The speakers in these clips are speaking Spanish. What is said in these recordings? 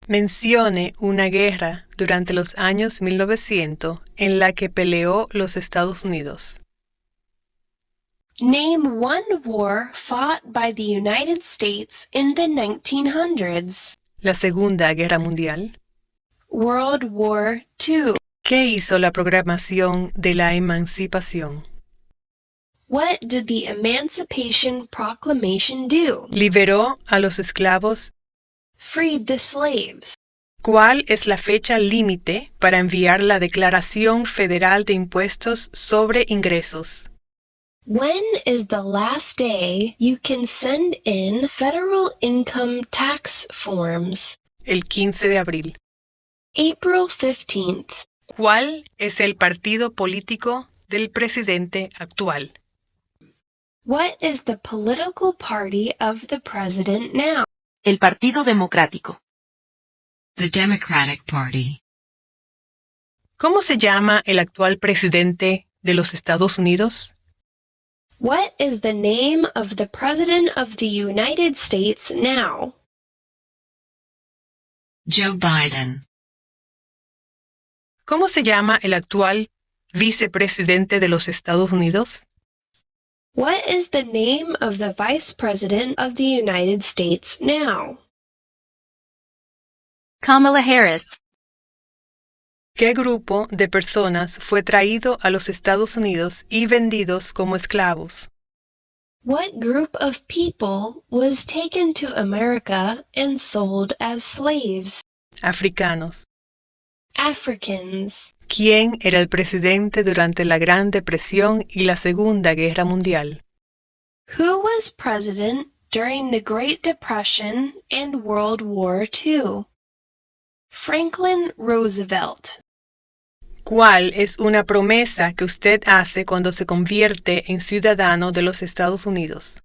Mencione una guerra durante los años 1900 en la que peleó los Estados Unidos. Name one war fought by the United States in the 1900s. La Segunda Guerra Mundial. World War II. ¿Qué hizo la Proclamación de la Emancipación? What did the Emancipation Proclamation do? Liberó a los esclavos. Freed the slaves. ¿Cuál es la fecha límite para enviar la Declaración Federal de Impuestos sobre Ingresos? When is the last day you can send in federal income tax forms? El 15 de abril. April 15th. ¿Cuál es el partido político del presidente actual? What is the political party of the president now? El Partido Democrático. The Democratic Party. ¿Cómo se llama el actual presidente de los Estados Unidos? What is the name of the President of the United States now? Joe Biden. ¿Cómo se llama el actual vicepresidente de los Estados Unidos? What is the name of the Vice President of the United States now? Kamala Harris. ¿Qué grupo de personas fue traído a los Estados Unidos y vendidos como esclavos? What group of people was taken to America and sold as slaves? Africanos. Africans. ¿Quién era el presidente durante la Gran Depresión y la Segunda Guerra Mundial? Who was president during the Great Depression and World War II? Franklin Roosevelt. ¿Cuál es una promesa que usted hace cuando se convierte en ciudadano de los Estados Unidos?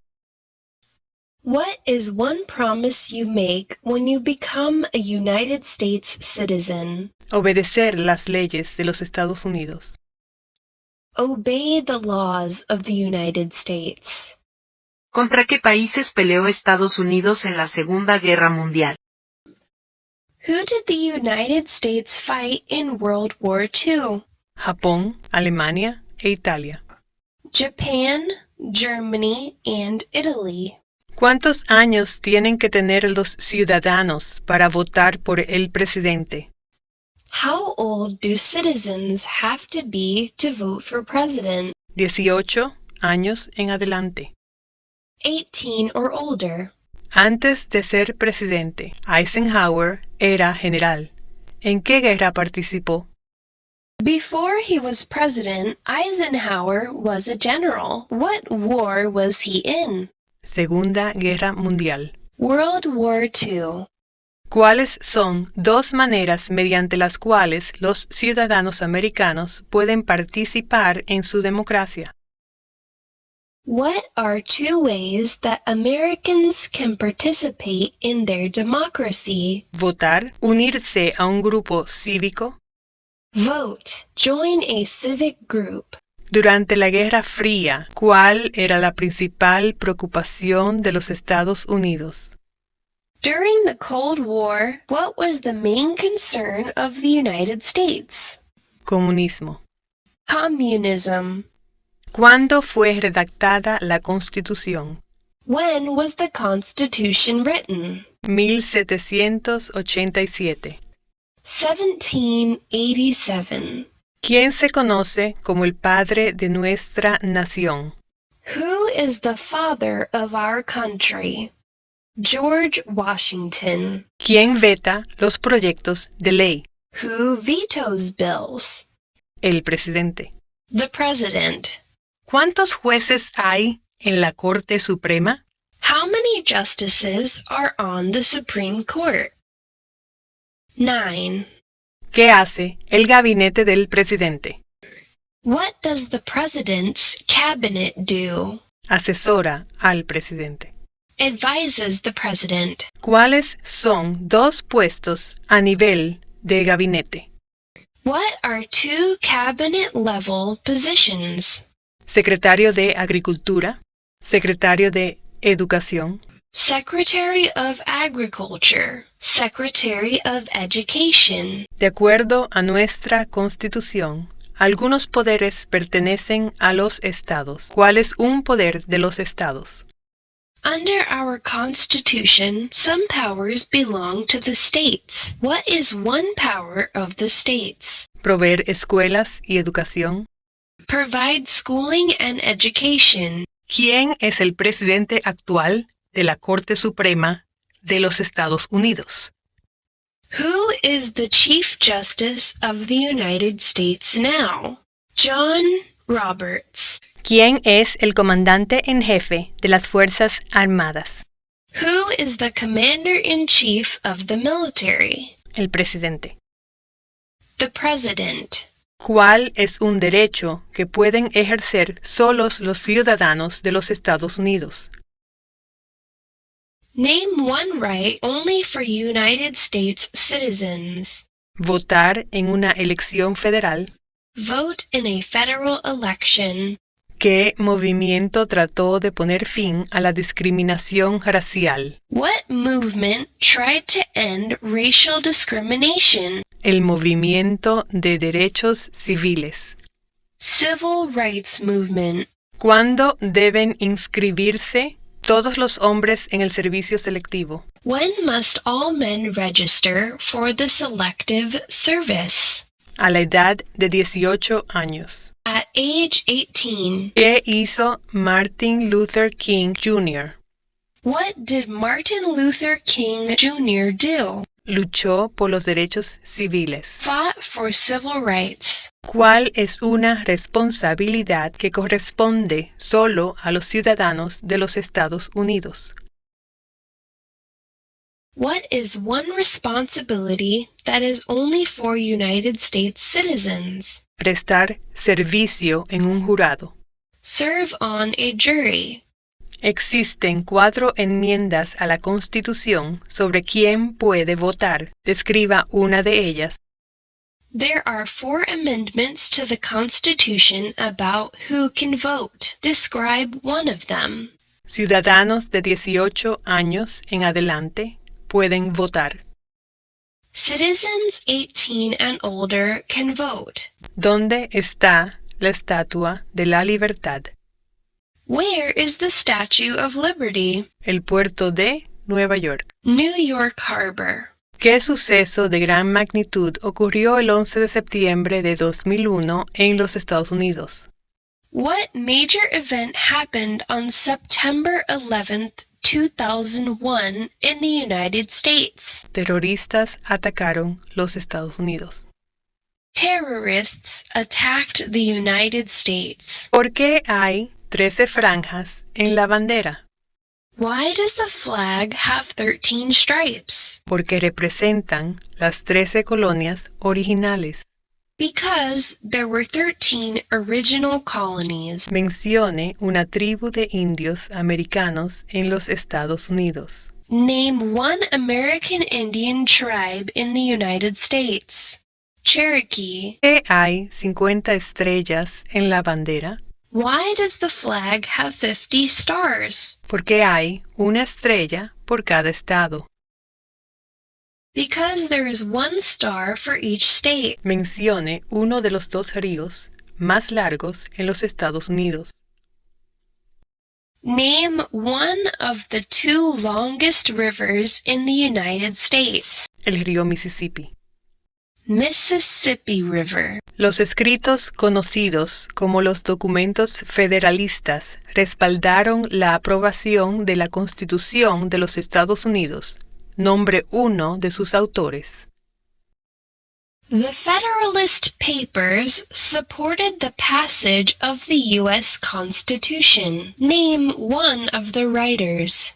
What is one promise you make when you become a United States citizen? Obedecer las leyes de los Estados Unidos. Obey the laws of the United States. ¿Contra qué países peleó Estados Unidos en la Segunda Guerra Mundial? Who did the United States fight in World War II? Japón, Alemania e Italia. Japan, Germany, and Italy. ¿Cuántos años tienen que tener los ciudadanos para votar por el presidente? How old do citizens have to be to vote for president? 18 años en adelante. 18 or older. Antes de ser presidente, Eisenhower era general. ¿En qué guerra participó? Before he was president, Eisenhower was a general. What war was he in? Segunda Guerra Mundial. World War II. ¿Cuáles son dos maneras mediante las cuales los ciudadanos americanos pueden participar en su democracia? What are two ways that Americans can participate in their democracy? Votar, unirse a un grupo cívico. Vote. Join a civic group. Durante la Guerra Fría, ¿cuál era la principal preocupación de los Estados Unidos? During the Cold War, what was the main concern of the United States? Comunismo. Communism. ¿Cuándo fue redactada la Constitución? When was the Constitution written? 1787. 1787. ¿Quién se conoce como el padre de nuestra nación? Who is the father of our country? George Washington. ¿Quién veta los proyectos de ley? Who vetoes bills? El presidente. The president. ¿Cuántos jueces hay en la Corte Suprema? How many justices are on the Supreme Court? 9. ¿Qué hace el gabinete del presidente? What does the president's cabinet do? Asesora al presidente. Advises the president. ¿Cuáles son dos puestos a nivel de gabinete? What are two cabinet-level positions? Secretario de Agricultura, secretario de Educación. Secretary of Agriculture, Secretary of Education. De acuerdo a nuestra Constitución, algunos poderes pertenecen a los estados. ¿Cuál es un poder de los estados? Under our Constitution, some powers belong to the states. What is one power of the states? Proveer escuelas y educación. Provide schooling and education. ¿Quién es el presidente actual de la Corte Suprema de los Estados Unidos? Who is the Chief Justice of the United States now? John Roberts. ¿Quién es el comandante en jefe de las Fuerzas Armadas? Who is the Commander-in-Chief of the military? El presidente. The President. ¿Cuál es un derecho que pueden ejercer solos los ciudadanos de los Estados Unidos? Name one right only for United States citizens. Votar en una elección federal. Vote in a federal election. ¿Qué movimiento trató de poner fin a la discriminación racial? What movement tried to end racial discrimination? El movimiento de derechos civiles. Civil Rights Movement. ¿Cuándo deben inscribirse todos los hombres en el servicio selectivo? When must all men register for the selective service? A la edad de 18 años. At age 18. ¿Qué hizo Martin Luther King Jr.? What did Martin Luther King Jr. do? Luchó por los derechos civiles. Fought for civil rights. ¿Cuál es una responsabilidad que corresponde solo a los ciudadanos de los Estados Unidos? What is one responsibility that is only for United States citizens? Prestar servicio en un jurado. Serve on a jury. Existen 4 enmiendas a la Constitución sobre quién puede votar. Describa una de ellas. There are 4 amendments to the Constitution about who can vote. Describe one of them. Ciudadanos de 18 años en adelante pueden votar. Citizens 18 and older can vote. ¿Dónde está la Estatua de la Libertad? Where is the Statue of Liberty? El puerto de Nueva York. New York Harbor. ¿Qué suceso de gran magnitud ocurrió el 11 de septiembre de 2001 en los Estados Unidos? What major event happened on September 11th, 2001 in the United States? Terroristas atacaron los Estados Unidos. Terrorists attacked the United States. ¿Por qué hay 13 franjas en la bandera? Why does the flag have 13 stripes? Porque representan las 13 colonias originales. Because there were 13 original colonies. Mencione una tribu de indios americanos en los Estados Unidos. Name one American Indian tribe in the United States. Cherokee. ¿Qué hay 50 estrellas en la bandera? Why does the flag have 50 stars? Porque hay una estrella por cada estado. Because there is one star for each state. Mencione uno de los 2 ríos más largos en los Estados Unidos. Name one of the 2 longest rivers in the United States. El río Mississippi. Mississippi River. Los escritos conocidos como los documentos federalistas respaldaron la aprobación de la Constitución de los Estados Unidos. Nombre uno de sus autores. The Federalist Papers supported the passage of the U.S. Constitution. Name one of the writers.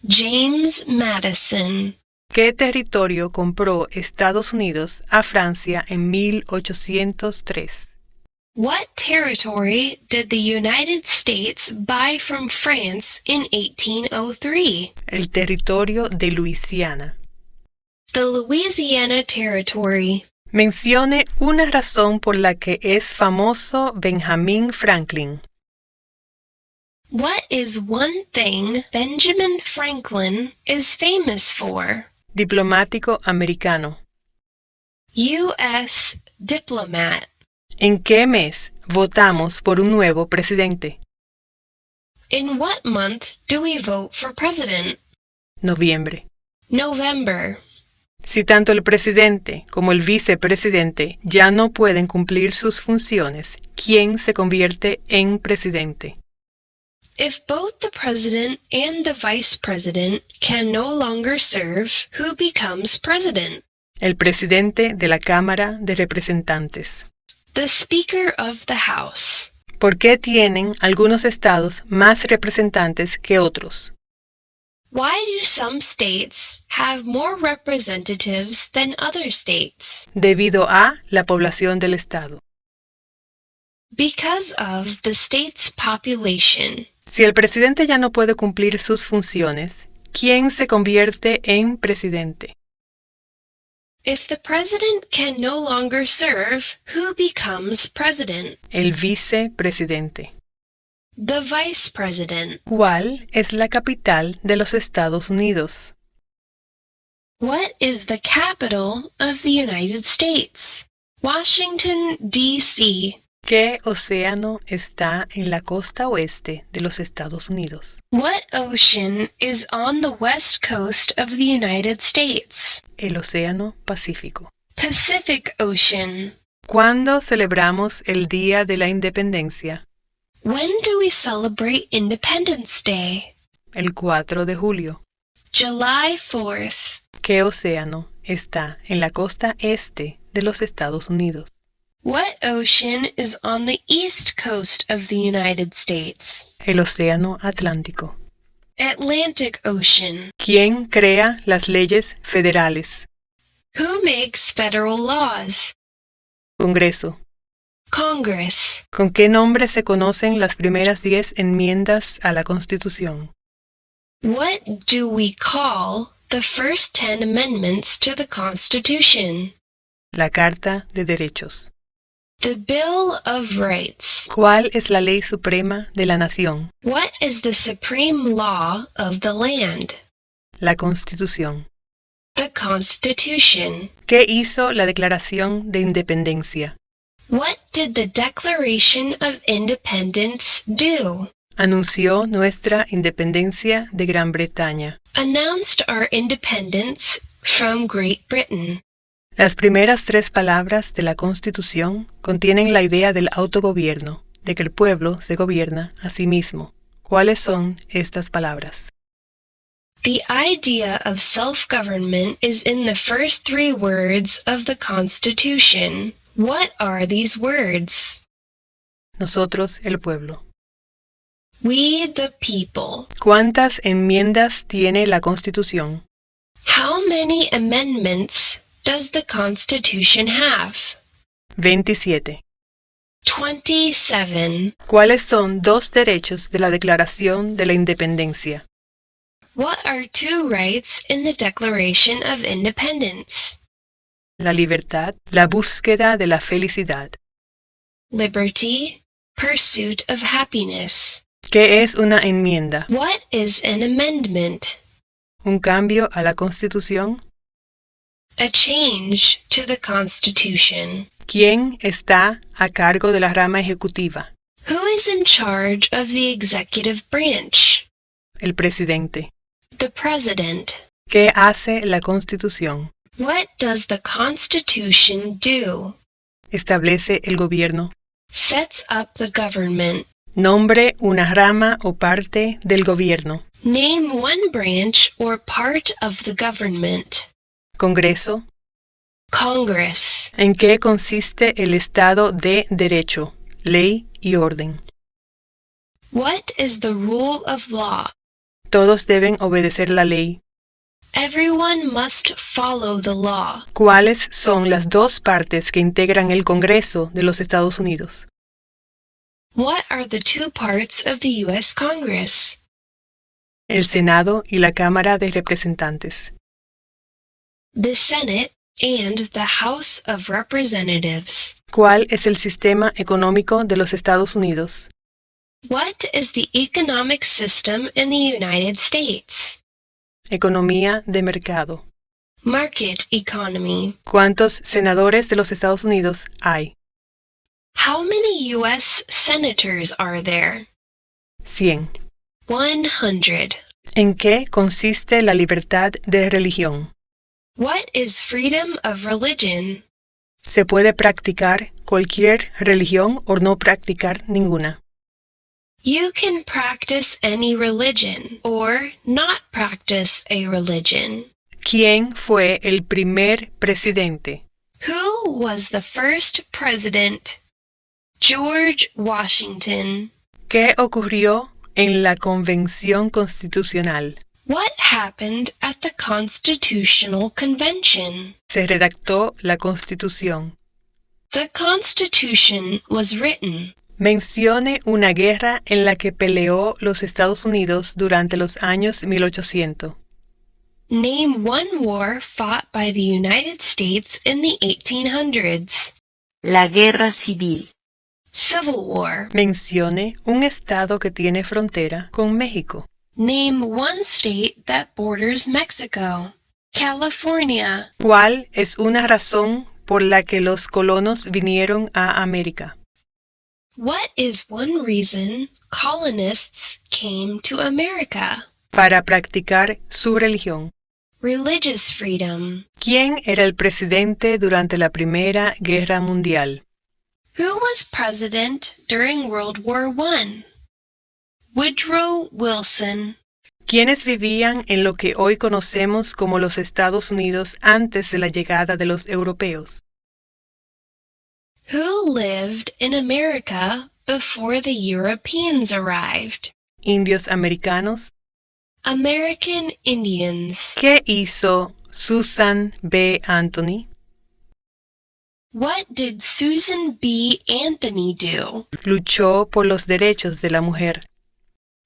James Madison. ¿Qué territorio compró Estados Unidos a Francia en 1803? What territory did the United States buy from France in 1803? El territorio de Luisiana. The Louisiana Territory. Mencione una razón por la que es famoso Benjamin Franklin. What is one thing Benjamin Franklin is famous for? Diplomático americano. U.S. diplomat. ¿En qué mes votamos por un nuevo presidente? In what month do we vote for president? Noviembre. November. Si tanto el presidente como el vicepresidente ya no pueden cumplir sus funciones, ¿quién se convierte en presidente? If both the president and the vice president can no longer serve, who becomes president? El presidente de la Cámara de Representantes. The Speaker of the House. ¿Por qué tienen algunos estados más representantes que otros? Why do some states have more representatives than other states? Debido a la población del estado. Because of the state's population. Si el presidente ya no puede cumplir sus funciones, ¿quién se convierte en presidente? If the president can no longer serve, who becomes president? El vicepresidente. The vice president. ¿Cuál es la capital de los Estados Unidos? What is the capital of the United States? Washington, D.C. ¿Qué océano está en la costa oeste de los Estados Unidos? What ocean is on the west coast of the United States? El océano Pacífico. Pacific Ocean. ¿Cuándo celebramos el Día de la Independencia? When do we celebrate Independence Day? El 4 de julio. July 4th. ¿Qué océano está en la costa este de los Estados Unidos? What ocean is on the east coast of the United States? El océano Atlántico. Atlantic Ocean. ¿Quién crea las leyes federales? Who makes federal laws? Congreso. Congress. ¿Con qué nombre se conocen las primeras 10 enmiendas a la Constitución? What do we call the first 10 amendments to the Constitution? La Carta de Derechos. The Bill of Rights. ¿Cuál es la ley suprema de la nación? What is the supreme law of the land? La Constitución. The Constitution. ¿Qué hizo la Declaración de Independencia? What did the Declaration of Independence do? Anunció nuestra independencia de Gran Bretaña. Announced our independence from Great Britain. Las primeras 3 palabras de la Constitución contienen la idea del autogobierno, de que el pueblo se gobierna a sí mismo. ¿Cuáles son estas palabras? The idea of self-government is in the first 3 words of the Constitution. What are these words? Nosotros, el pueblo. We the people. ¿Cuántas enmiendas tiene la Constitución? How many amendments does the Constitution have? 27. 27. ¿Cuáles son 2 derechos de la Declaración de la Independencia? What are 2 rights in the Declaration of Independence? La libertad, la búsqueda de la felicidad. Liberty, pursuit of happiness. ¿Qué es una enmienda? What is an amendment? ¿Un cambio a la Constitución? A change to the Constitution. ¿Quién está a cargo de la rama ejecutiva? Who is in charge of the executive branch? El presidente. The President. ¿Qué hace la Constitución? What does the Constitution do? Establece el gobierno. Sets up the government. Nombre una rama o parte del gobierno. Name one branch or part of the government. Congreso. Congress. ¿En qué consiste el Estado de Derecho, ley y orden? What is the rule of law? Todos deben obedecer la ley. Everyone must follow the law. ¿Cuáles son las 2 partes que integran el Congreso de los Estados Unidos? What are the 2 parts of the U.S. Congress? El Senado y la Cámara de Representantes. The Senate and the House of Representatives. ¿Cuál es el sistema económico de los Estados Unidos? What is the economic system in the United States? Economía de mercado. Market economy. ¿Cuántos senadores de los Estados Unidos hay? How many U.S. senators are there? 100. 100. ¿En qué consiste la libertad de religión? What is freedom of religion? Se puede practicar cualquier religión o no practicar ninguna. You can practice any religion or not practice a religion. ¿Quién fue el primer presidente? Who was the first president? George Washington. ¿Qué ocurrió en la Convención Constitucional? What happened at the Constitutional Convention? Se redactó la Constitución. The Constitution was written. Mencione una guerra en la que peleó los Estados Unidos durante los años 1800. Name one war fought by the United States in the 1800s. La guerra civil. Civil War. Mencione un estado que tiene frontera con México. Name one state that borders Mexico. California. ¿Cuál es una razón por la que los colonos vinieron a América? What is one reason colonists came to America? Para practicar su religión. Religious freedom. ¿Quién era el presidente durante la Primera Guerra Mundial? Who was president during World War I? Woodrow Wilson. ¿Quiénes vivían en lo que hoy conocemos como los Estados Unidos antes de la llegada de los europeos? Who lived in America before the Europeans arrived? Indios americanos. American Indians. ¿Qué hizo Susan B. Anthony? What did Susan B. Anthony do? Luchó por los derechos de la mujer.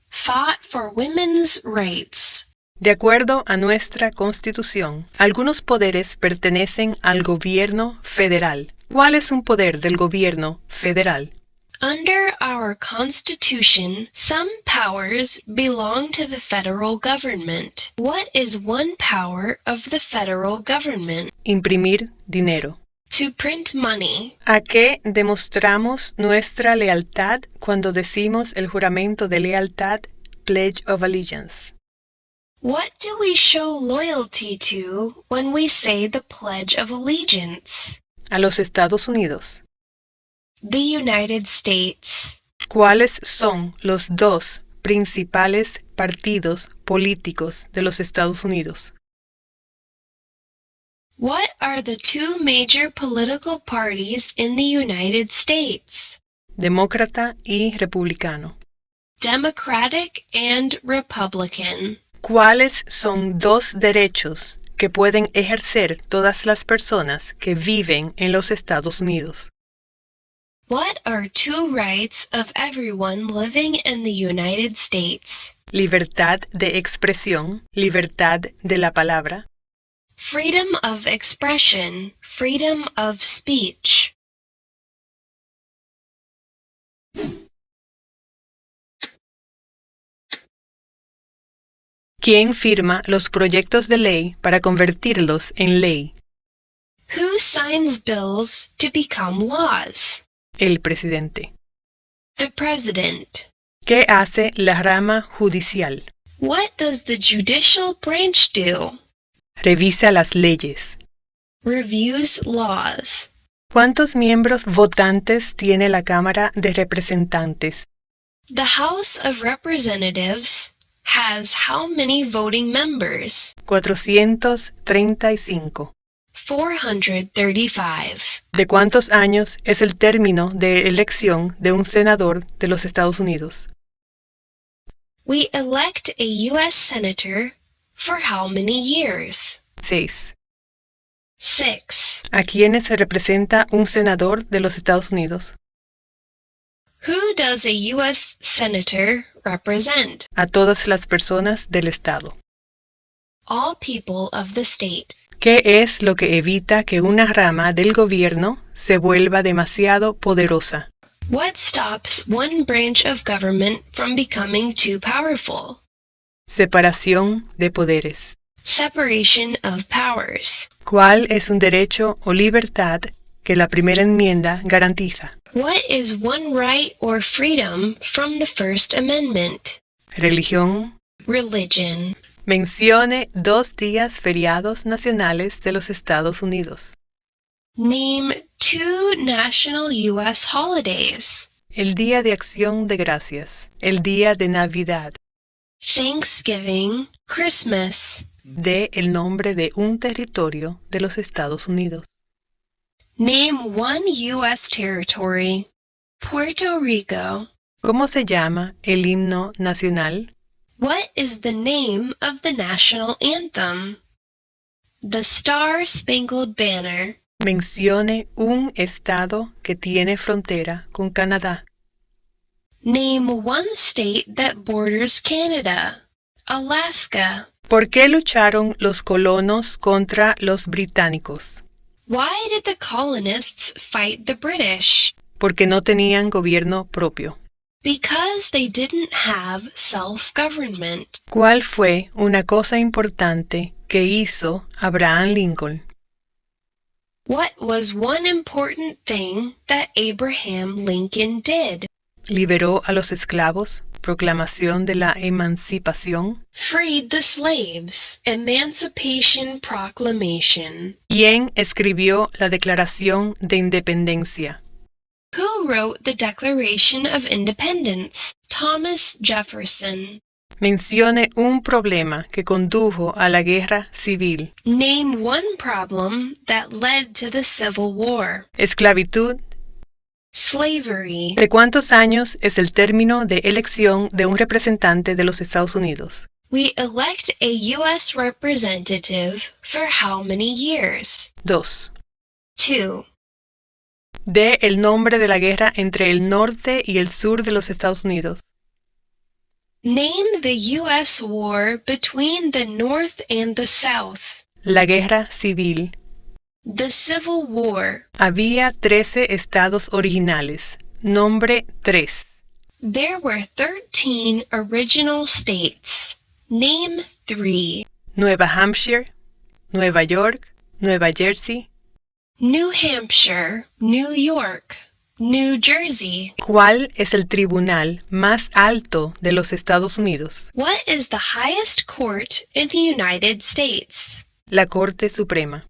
Fought for women's rights. De acuerdo a nuestra Constitución, algunos poderes pertenecen al gobierno federal. ¿Cuál es un poder del gobierno federal? Under our Constitution, some powers belong to the federal government. What is one power of the federal government? Imprimir dinero. To print money. ¿A qué demostramos nuestra lealtad cuando decimos el juramento de lealtad, Pledge of Allegiance? What do we show loyalty to when we say the Pledge of Allegiance? A los Estados Unidos. The United States. ¿Cuáles son los dos principales partidos políticos de los Estados Unidos? What are the two major political parties in the United States? Demócrata y republicano. Democratic and Republican. ¿Cuáles son dos derechos que pueden ejercer todas las personas que viven en los Estados Unidos? What are two rights of everyone living in the United States? Libertad de expresión, libertad de la palabra. Freedom of expression, freedom of speech. ¿Quién firma los proyectos de ley para convertirlos en ley? Who signs bills to become laws? El presidente. The President. ¿Qué hace la rama judicial? What does the judicial branch do? Revisa las leyes. Reviews laws. ¿Cuántos miembros votantes tiene la Cámara de Representantes? The House of Representatives has how many voting members? 435. 435. ¿De cuántos años es el término de elección de un senador de los Estados Unidos? We elect a U.S. Senator for how many years? 6. 6. ¿A quiénes se representa un senador de los Estados Unidos? Who does a U.S. Senator represent? A todas las personas del Estado. All people of the state. ¿Qué es lo que evita que una rama del gobierno se vuelva demasiado poderosa? What stops one branch of government from becoming too powerful? Separación de poderes. Separation of powers. ¿Cuál es un derecho o libertad que la primera enmienda garantiza? What is one right or freedom from the First Amendment? Religión. Religion. Mencione 2 días feriados nacionales de los Estados Unidos. Name 2 national U.S. holidays. El Día de Acción de Gracias. El Día de Navidad. Thanksgiving, Christmas. De el nombre de un territorio de los Estados Unidos. Name one U.S. territory. Puerto Rico. ¿Cómo se llama el himno nacional? What is the name of the national anthem? The Star-Spangled Banner. Mencione un estado que tiene frontera con Canadá. Name one state that borders Canada. Alaska. ¿Por qué lucharon los colonos contra los británicos? Why did the colonists fight the British? Porque no tenían gobierno propio. Because they didn't have self-government. ¿Cuál fue una cosa importante que hizo Abraham Lincoln? What was one important thing that Abraham Lincoln did? Liberó a los esclavos, proclamación de la emancipación. Freed the slaves. Emancipation Proclamation. ¿Quién escribió la Declaración de Independencia? Who wrote the Declaration of Independence? Thomas Jefferson. Mencione un problema que condujo a la guerra civil. Name one problem that led to the Civil War. Esclavitud. Slavery. ¿De cuántos años es el término de elección de un representante de los Estados Unidos? We elect a U.S. representative for how many years? 2. 2. De el nombre de la guerra entre el norte y el sur de los Estados Unidos. Name the U.S. war between the North and the South. La guerra civil. The Civil War. Había 13 estados originales. Nombre 3. There were 13 original states. Name 3. Nueva Hampshire, Nueva York, Nueva Jersey. New Hampshire, New York, New Jersey. ¿Cuál es el tribunal más alto de los Estados Unidos? What is the highest court in the United States? La Corte Suprema.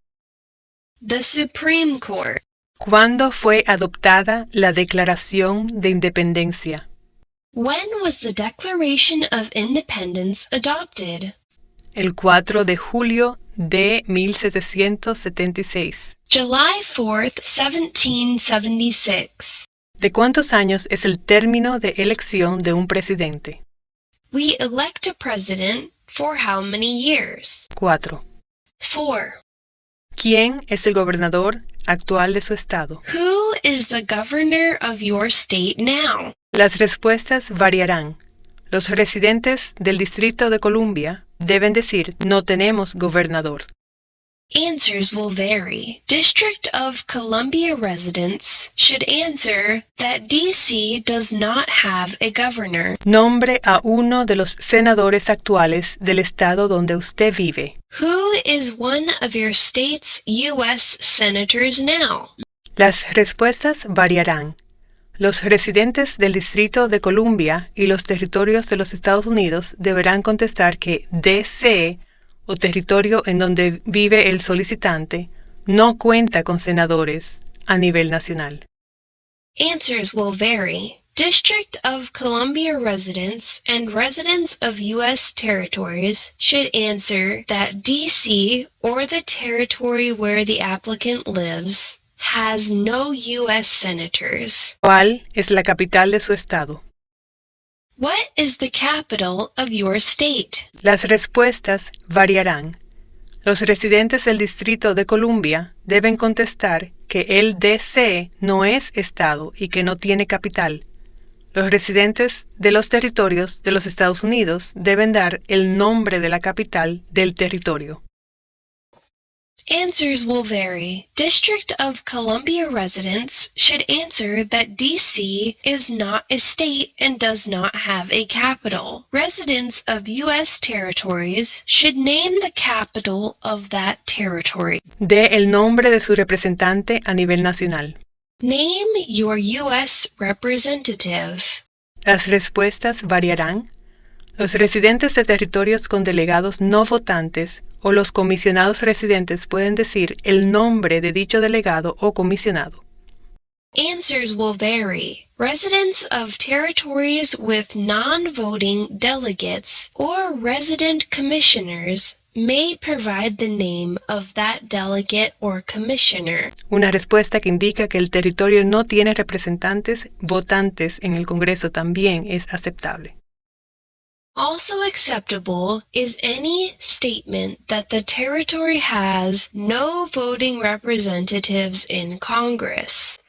The Supreme Court. ¿Cuándo fue adoptada la Declaración de Independencia? When was the Declaration of Independence adopted? El 4 de julio de 1776. July 4th, 1776. ¿De cuántos años es el término de elección de un presidente? We elect a president for how many years? 4. 4. ¿Quién es el gobernador actual de su estado? Who is the governor of your state now? Las respuestas variarán. Los residentes del Distrito de Columbia deben decir no tenemos gobernador. Answers will vary. District of Columbia residents should answer that D.C. does not have a governor. Nombre a uno de los senadores actuales del estado donde usted vive. Who is one of your state's U.S. senators now? Las respuestas variarán. Los residentes del Distrito de Columbia y los territorios de los Estados Unidos deberán contestar que D.C. o territorio en donde vive el solicitante no cuenta con senadores a nivel nacional. Answers will vary. District of Columbia residents and residents of U.S. territories should answer that D.C. or the territory where the applicant lives has no U.S. senators. ¿Cuál es la capital de su estado? What is the capital of your state? Las respuestas variarán. Los residentes del Distrito de Columbia deben contestar que el D.C. no es estado y que no tiene capital. Los residentes de los territorios de los Estados Unidos deben dar el nombre de la capital del territorio. Answers will vary. District of Columbia residents should answer that D.C. is not a state and does not have a capital. Residents of U.S. territories should name the capital of that territory. Dé el nombre de su representante a nivel nacional. Name your U.S. representative. Las respuestas variarán. Los residentes de territorios con delegados no votantes o los comisionados residentes pueden decir el nombre de dicho delegado o comisionado. Answers will vary. Residents of territories with non-voting delegates or resident commissioners may provide the name of that delegate or commissioner. Una respuesta que indica que el territorio no tiene representantes votantes en el Congreso también es aceptable. Also acceptable is any statement that the territory has no voting representatives in Congress.